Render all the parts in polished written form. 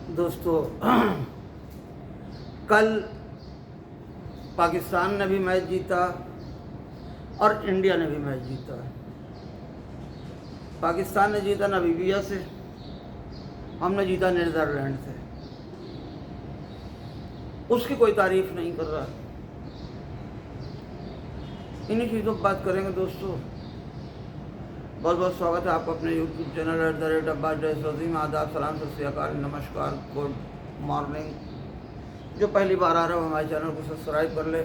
दोस्तों, कल पाकिस्तान ने भी मैच जीता और इंडिया ने भी मैच जीता। पाकिस्तान ने जीता नामीबिया से, हमने जीता नीदरलैंड से। उसकी कोई तारीफ नहीं कर रहा। इन्हीं चीज़ों पर बात करेंगे दोस्तों। बहुत बहुत स्वागत है आपका अपने YouTube चैनल @अब्बास_में। आदाब, सलाम, सत श्री अकाल, नमस्कार, गुड मॉर्निंग। जो पहली बार आ रहा हो हमारे चैनल को सब्सक्राइब कर ले,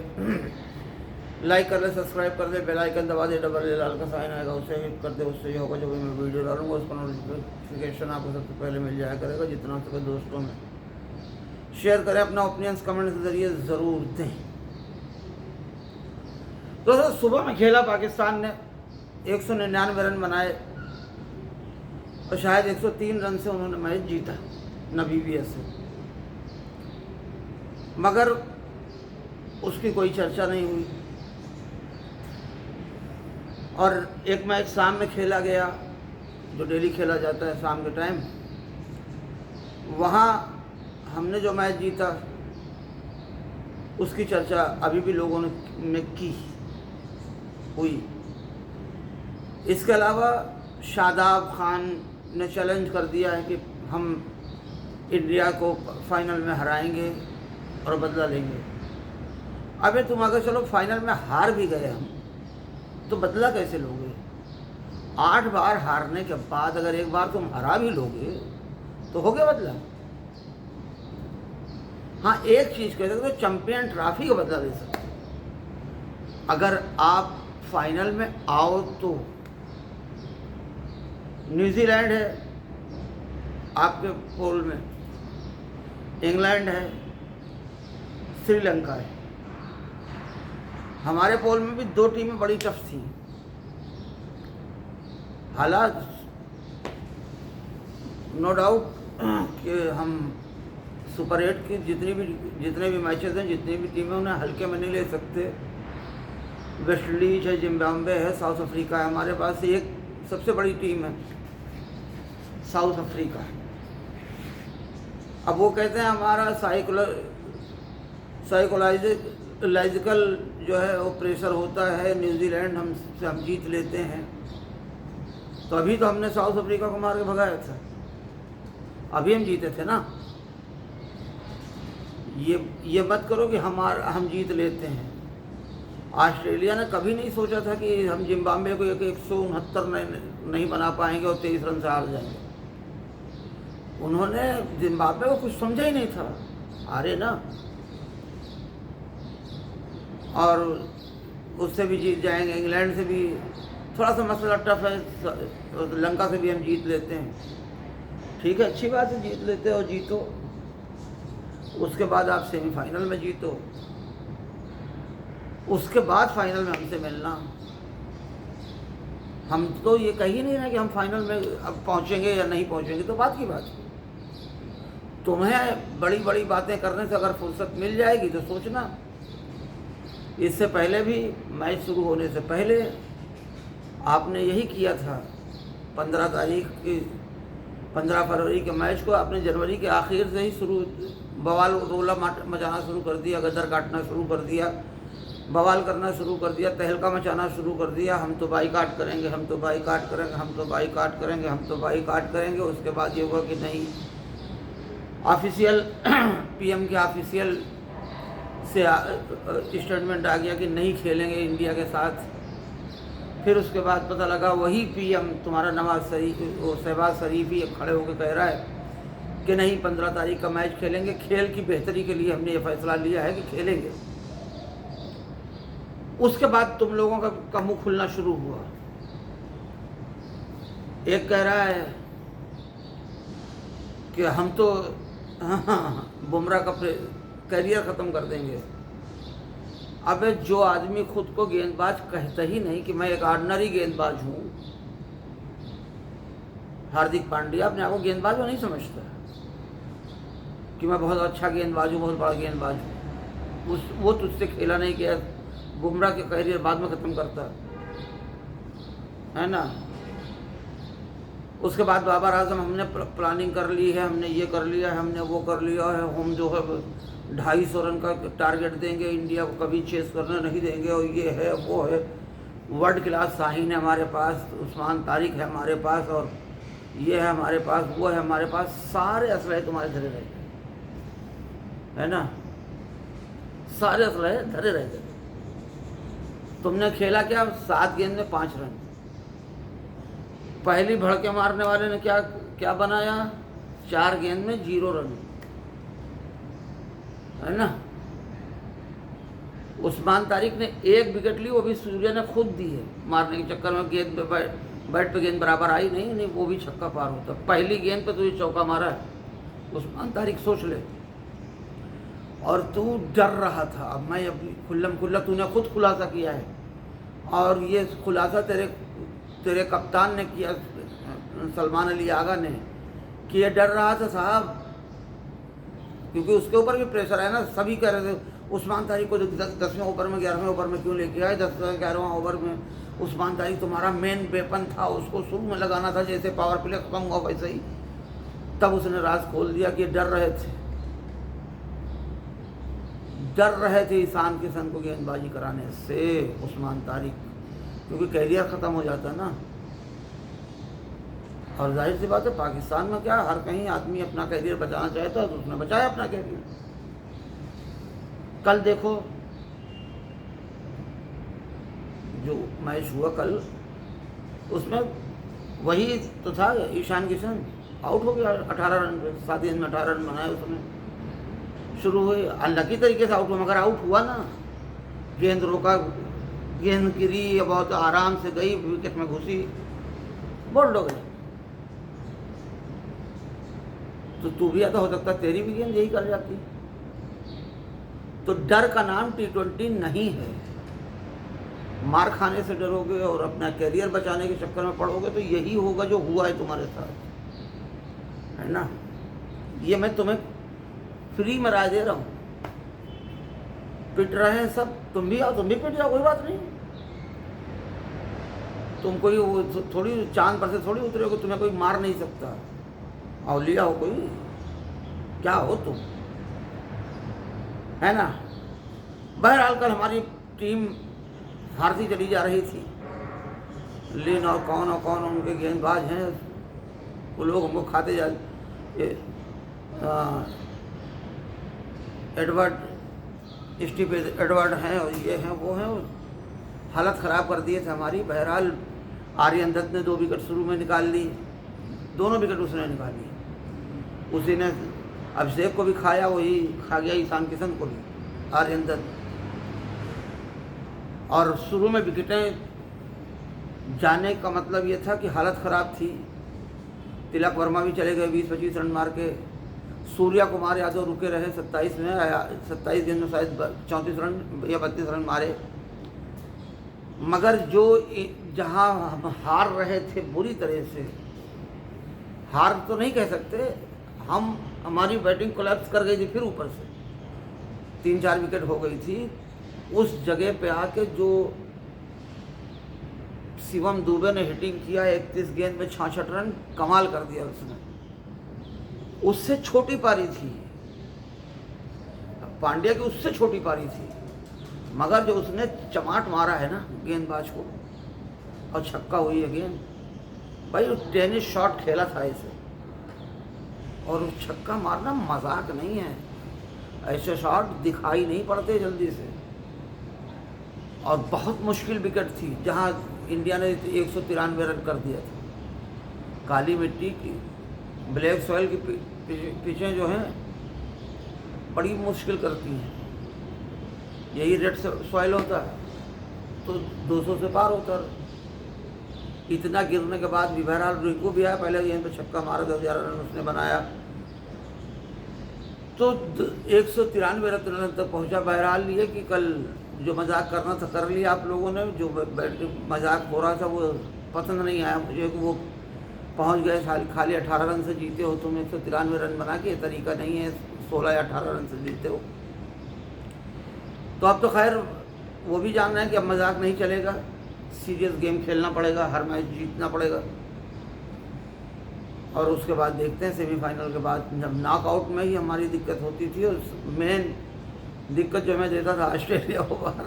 लाइक कर ले, सब्सक्राइब कर दे, बेल आइकन दबा दे, डबल लाल का साइन आएगा उसे हिट कर दे। उससे ये होगा जब भी मैं वीडियो डालूंगा उसका नोटिफिकेशन आपको सबसे पहले मिल जाया करेगा। जितना हो सके दोस्तों में शेयर करें, अपना ओपिनियंस कमेंट के जरिए ज़रूर दें। दोस्तों, सुबह में खेला पाकिस्तान ने 199 रन बनाए और शायद 103 रन से उन्होंने मैच जीता नामीबिया से, मगर उसकी कोई चर्चा नहीं हुई। और एक मैच शाम में खेला गया जो डेली खेला जाता है शाम के टाइम, वहाँ हमने जो मैच जीता उसकी चर्चा अभी भी लोगों ने की हुई। इसके अलावा शादाब खान ने चैलेंज कर दिया है कि हम इंडिया को फाइनल में हराएंगे और बदला लेंगे। अबे तुम अगर चलो फाइनल में हार भी गए हम, तो बदला कैसे लोगे? 8 बार हारने के बाद अगर एक बार तुम हरा भी लोगे तो हो गया बदला। हाँ, एक चीज़ कह सकते हो, चैंपियन ट्रॉफी का बदला ले सकते। अगर आप फाइनल में आओ तो न्यूजीलैंड है आपके पोल में, इंग्लैंड है, श्रीलंका है। हमारे पोल में भी 2 टीमें बड़ी टफ थी। हालात नो डाउट कि हम सुपर 8 की जितने भी मैचेस हैं, जितनी भी टीमें, उन्हें हल्के में नहीं ले सकते। वेस्ट इंडीज है, जिम्बाब्वे है, साउथ अफ्रीका है। हमारे पास एक सबसे बड़ी टीम है साउथ अफ्रीका। अब वो कहते हैं हमारा साइकोलॉजिकल जो है वो प्रेशर होता है, न्यूजीलैंड हम जीत लेते हैं। तो अभी तो हमने साउथ अफ्रीका को मार के भगाया था, अभी हम जीते थे ना। ये मत करो कि हम जीत लेते हैं। ऑस्ट्रेलिया ने कभी नहीं सोचा था कि हम जिम्बाब्वे को 169 नहीं बना पाएंगे और 23 रन से हार जाएंगे। उन्होंने जिम्बाब्वे को कुछ समझा ही नहीं था, हारे ना। और उससे भी जीत जाएंगे, इंग्लैंड से भी थोड़ा सा मसला टफ है, लंका से भी हम जीत लेते हैं। ठीक है, अच्छी बात है, जीत लेते और जीतो। उसके बाद आप सेमीफाइनल में जीतो, उसके बाद फाइनल में हमसे मिलना। हम तो ये कही नहीं ना कि हम फाइनल में अब पहुंचेंगे या नहीं पहुंचेंगे, तो बात की बात है। तुम्हें बड़ी बड़ी बातें करने से अगर फुर्सत मिल जाएगी तो सोचना। इससे पहले भी मैच शुरू होने से पहले आपने यही किया था। 15 फरवरी के मैच को आपने जनवरी के आखिर से ही बवाल रोला मचाना शुरू कर दिया, गदर काटना शुरू कर दिया, बवाल करना शुरू कर दिया, तहलका मचाना शुरू कर दिया। हम तो बाईकाट करेंगे, हम तो बाईकाट करेंगे, हम तो बाईकाट करेंगे, हम तो बाईकाट करेंगे। उसके बाद ये हुआ कि नहीं, ऑफिशियल पीएम के ऑफिशियल से स्टेटमेंट आ गया कि नहीं खेलेंगे इंडिया के साथ। फिर उसके बाद पता लगा वही पीएम तुम्हारा शहबाज शरीफ ही खड़े होकर कह रहा है कि नहीं, 15 तारीख का मैच खेलेंगे। खेल की बेहतरी के लिए हमने ये फैसला लिया है कि खेलेंगे। उसके बाद तुम लोगों का मुंह खुलना शुरू हुआ। एक कह रहा है कि हम तो बुमराह का करियर ख़त्म कर देंगे। अबे जो आदमी खुद को गेंदबाज कहता ही नहीं कि मैं एक ऑर्डिनरी गेंदबाज हूँ, हार्दिक पांड्या अपने आप को गेंदबाज नहीं समझता कि मैं बहुत अच्छा गेंदबाज हूँ, बहुत बड़ा गेंदबाज हूँ। वो तुझसे खेला नहीं किया। बुमराह के करियर बाद में ख़त्म करता है ना। उसके बाद बाबर आजम हमने प्लानिंग कर ली है, हमने ये कर लिया है, हमने वो कर लिया है, हम जो है 250 रन का टारगेट देंगे, इंडिया को कभी चेस करने नहीं देंगे, और ये है वो है। वर्ल्ड क्लास शाहीन है हमारे पास, उस्मान तारिक है हमारे पास, और ये है हमारे पास, वो है हमारे पास, सारे असलहे तुम्हारे धरे रह गए, है ना, सारे असलहे धरे रह गए। तुमने खेला क्या? 7 गेंद में 5 रन। पहली भड़के मारने वाले ने क्या क्या बनाया? 4 गेंद में 0 रन, है ना। उस्मान तारिक ने 1 विकेट ली, वो भी सूर्य ने खुद दी है, मारने के चक्कर में गेंद पे बैट पे गेंद बराबर आई नहीं, वो भी छक्का पार होता। पहली गेंद पे तुझे चौका मारा है उस्मान तारिक, सोच ले। और तू डर रहा था। अब मैं अभी खुल्लम खुल्ला तूने खुद खुलासा किया है, और ये खुलासा तेरे कप्तान ने किया, सलमान अली आगा ने, कि ये डर रहा था साहब, क्योंकि उसके ऊपर भी प्रेशर है ना। सभी कह रहे थे उस्मान तारिक को 10वें ओवर में 11वें ओवर में क्यों लेके आए, 10वें 11वें ओवर में उस्मान तारिक तुम्हारा मेन वेपन था, उसको शुरू में लगाना था, जैसे पावर प्ले खत्म हुआ वैसे ही। तब उसने राज खोल दिया कि डर रहे थे ईशान किशन को गेंदबाजी कराने से उस्मान तारिक, क्योंकि कैरियर ख़त्म हो जाता ना। और जाहिर सी बात है, पाकिस्तान में क्या हर कहीं आदमी अपना कैरियर बचाना चाहता है, तो उसने बचाया अपना कैरियर। कल देखो जो मैच हुआ कल, उसमें वही तो था, ईशान किशन आउट हो गया 18 रन पे, 7 गेंद में 18 रन बनाए उसने। शुरू हुई अनलकी तरीके से आउट हुआ, मगर आउट हुआ ना। गेंद रोका, गेंद गिरी, बहुत आराम से गई, विकेट में घुसी, बोल्ड हो गई। तो तू भी ऐसा हो सकता, तेरी भी गेंद यही कर जाती। तो डर का नाम T20 नहीं है। मार खाने से डरोगे और अपना कैरियर बचाने के चक्कर में पड़ोगे तो यही होगा जो हुआ है तुम्हारे साथ, है ना। ये मैं तुम्हें फ्री में राय दे रहा हूँ। पिट रहे हैं सब, तुम भी आओ, तुम भी पिट जाओ, कोई बात नहीं। तुम कोई वो थोड़ी चांद पर से थोड़ी उतरे हो, तुम्हें कोई मार नहीं सकता। औलिया हो कोई, क्या हो तुम, है ना। बहरहाल कल हमारी टीम हारती चली जा रही थी। लिन और कौन उनके गेंदबाज हैं, वो लोग हमको खाते जा, स्टीव एडवर्ड हैं और ये हैं वो हैं, हालत ख़राब कर दिए थे हमारी। बहरहाल आर्यन दत्त ने 2 विकेट शुरू में निकाल ली, दोनों विकेट उसने निकाली। उसी ने अभिषेक को भी खाया, वही खा गया ईशान किशन को भी, आर्यन दत्त। और शुरू में विकेटें जाने का मतलब ये था कि हालत ख़राब थी। तिलक वर्मा भी चले गए 20-25 रन मार के। सूर्या कुमार यादव रुके रहे 27 गेंद में शायद 34 रन या 32 रन मारे। मगर जो जहां हम हार रहे थे बुरी तरह से, हार तो नहीं कह सकते, हमारी बैटिंग कोलैप्स कर गई थी। फिर ऊपर से 3-4 विकेट हो गई थी। उस जगह पे आके जो शिवम दुबे ने हिटिंग किया, 31 गेंद में 66 रन, कमाल कर दिया उसने। उससे छोटी पारी थी पांड्या की, उससे छोटी पारी थी, मगर जो उसने चमाट मारा है ना गेंदबाज को, और छक्का हुई है गेंद। भाई वो टेनिस शॉट खेला था इसे, और उस छक्का मारना मजाक नहीं है। ऐसे शॉट दिखाई नहीं पड़ते जल्दी से। और बहुत मुश्किल विकेट थी जहां इंडिया ने 193 रन कर दिया था। काली मिट्टी की, ब्लैक सॉइल की पिचें जो हैं बड़ी मुश्किल करती हैं। यही रेड सॉइल होता है तो 200 से पार होता है। इतना गिरने के बाद भी बहरहाल रिंकू भी आया, पहले गेंद पे छक्का मारा, 10,000 रन उसने बनाया, तो 193 रन तक पहुंचा। बहरहाल ये कि कल जो मजाक करना था कर लिया आप लोगों ने, जो मजाक हो रहा था वो पसंद नहीं आया मुझे कि वो पहुंच गए खाली 18 रन से जीते हो तुम, 193 रन बना के। ये तरीका नहीं है 16 या 18 रन से जीते हो। तो अब तो खैर वो भी जानना है कि अब मजाक नहीं चलेगा, सीरियस गेम खेलना पड़ेगा, हर मैच जीतना पड़ेगा। और उसके बाद देखते हैं सेमीफाइनल के बाद। जब नॉकआउट में ही हमारी दिक्कत होती थी, और मेन दिक्कत जो मैं देता था ऑस्ट्रेलिया को बाहर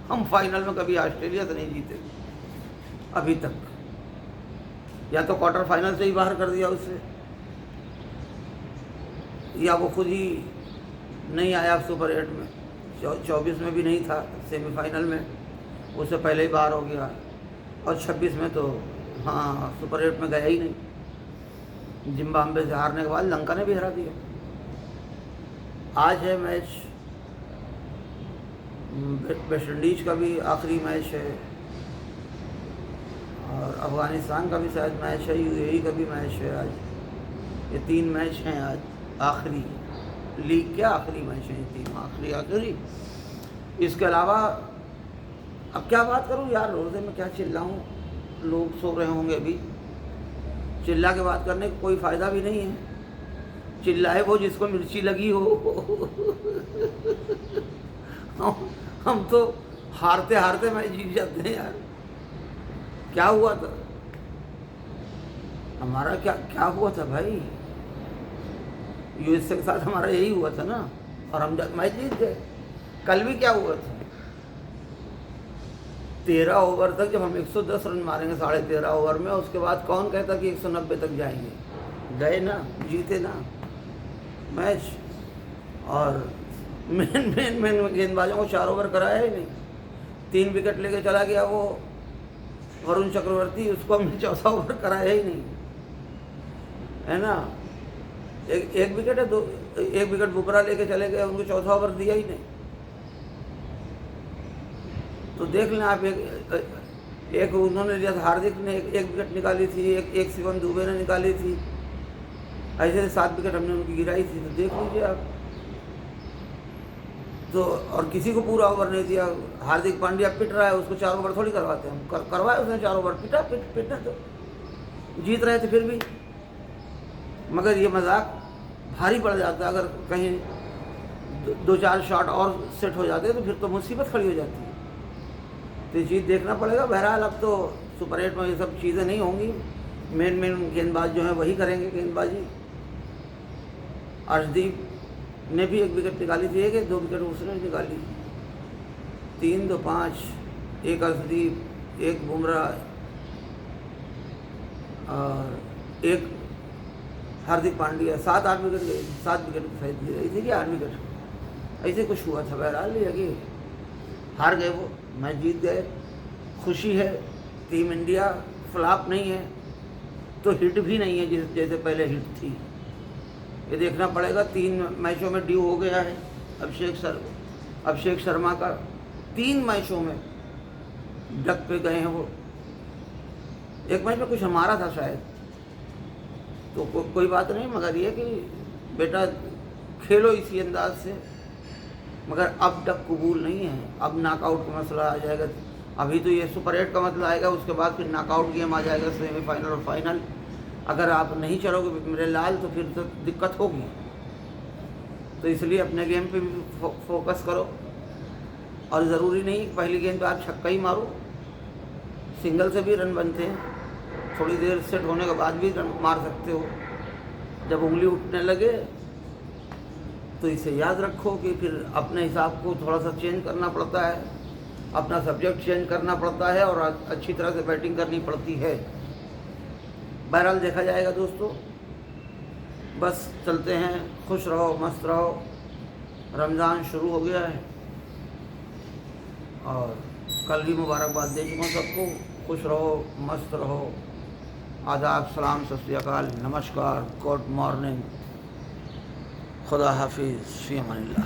हम फाइनल में कभी ऑस्ट्रेलिया से नहीं जीते अभी तक, या तो क्वार्टर फाइनल से ही बाहर कर दिया उसे, या वो खुद ही नहीं आया सुपर 8 में, 24 में भी नहीं था सेमीफाइनल में, उससे पहले ही बाहर हो गया, और 26 में तो हाँ सुपर 8 में गया ही नहीं। जिम्बाब्वे से हारने के बाद लंका ने भी हरा दिया। आज है मैच, वेस्ट इंडीज का भी आखिरी मैच है, और अफ़गानिस्तान का भी शायद मैच है, यूएई का भी मैच है आज। ये 3 मैच हैं आज आखिरी, लीग के आखिरी मैच हैं ये 3 आखिरी। इसके अलावा अब क्या बात करूं यार, रोज़े में क्या चिल्लाऊं, लोग सो रहे होंगे अभी, चिल्ला के बात करने का कोई फ़ायदा भी नहीं है। चिल्लाए वो जिसको मिर्ची लगी हो हम तो हारते हारते मैच जीत जाते हैं यार। क्या हुआ था हमारा, क्या हुआ था भाई, यूएसए के साथ हमारा यही हुआ था ना, और हम मैच जीत गए। कल भी क्या हुआ था, 13 ओवर तक जब हम 110 रन मारेंगे 13.5 ओवर में, उसके बाद कौन कहता कि 190 तक जाएंगे, गए ना, जीते ना मैच। और मेन गेंदबाजों को 4 ओवर कराया ही नहीं, 3 विकेट लेके चला गया वो वरुण चक्रवर्ती, उसको हमने 4था ओवर कराया ही नहीं, है ना। एक विकेट है, 1 विकेट बुमराह लेके चले गए, उनको 4था ओवर दिया ही नहीं। तो देख लें आप, एक उन्होंने दिया था, हार्दिक ने एक विकेट निकाली थी, एक शिवम दुबे ने निकाली थी, ऐसे 7 विकेट हमने उनकी गिराई थी। तो देख लीजिए आप, तो और किसी को पूरा ओवर नहीं दिया। हार्दिक पांड्या पिट रहा है, उसको 4 ओवर थोड़ी करवाते हम, करवाए उसने 4 ओवर, पिटना तो जीत रहे थे फिर भी। मगर ये मजाक भारी पड़ जाता, अगर कहीं 2-4 शॉट और सेट हो जाते तो फिर तो मुसीबत खड़ी हो जाती है। तो ये चीज़ देखना पड़ेगा। बहरहाल अब तो सुपर 8 में ये सब चीज़ें नहीं होंगी, मेन गेंदबाज जो हैं वही करेंगे गेंदबाजी। अर्शदीप ने भी 1 विकेट निकाली थी, 2 विकेट उसने निकाली, 3-2-5, 1 अर्शदीप, 1 बुमराह और 1 हार्दिक पांड्या, 7-8 विकेट गए, 7 विकेट शायद गई थी कि 8 विकेट, ऐसे कुछ हुआ था। बहरहाल ये कि हार गए, वो मैच जीत गए, खुशी है। टीम इंडिया फ्लॉप नहीं है, तो हिट भी नहीं है जैसे पहले हिट थी। ये देखना पड़ेगा, 3 मैचों में ड्यू हो गया है अभिषेक शर्मा का, 3 मैचों में डक पे गए हैं वो। एक मैच में कुछ हमारा था शायद, तो कोई बात नहीं, मगर ये कि बेटा खेलो इसी अंदाज से। मगर अब डक कबूल नहीं है, अब नॉकआउट का मसला आ जाएगा। अभी तो ये सुपर 8 का मसला आएगा, उसके बाद फिर नॉकआउट गेम आ जाएगा, सेमीफाइनल और फाइनल। अगर आप नहीं चलोगे मेरे लाल तो फिर तो दिक्कत होगी। तो इसलिए अपने गेम पे भी फोकस करो, और ज़रूरी नहीं पहली गेंद पे आप छक्का ही मारो, सिंगल से भी रन बनते हैं, थोड़ी देर सेट होने के बाद भी रन मार सकते हो। जब उंगली उठने लगे तो इसे याद रखो कि फिर अपने हिसाब को थोड़ा सा चेंज करना पड़ता है, अपना सब्जेक्ट चेंज करना पड़ता है, और अच्छी तरह से बैटिंग करनी पड़ती है। बहरहाल देखा जाएगा दोस्तों, बस चलते हैं, खुश रहो, मस्त रहो। रमज़ान शुरू हो गया है, और कल भी मुबारकबाद दे चुका सबको। खुश रहो, मस्त रहो। आदाब, सलाम, सत श्री अकाल, नमस्कार, गुड मॉर्निंग, खुदा हाफिज़, फ़ी अमानिल्लाह।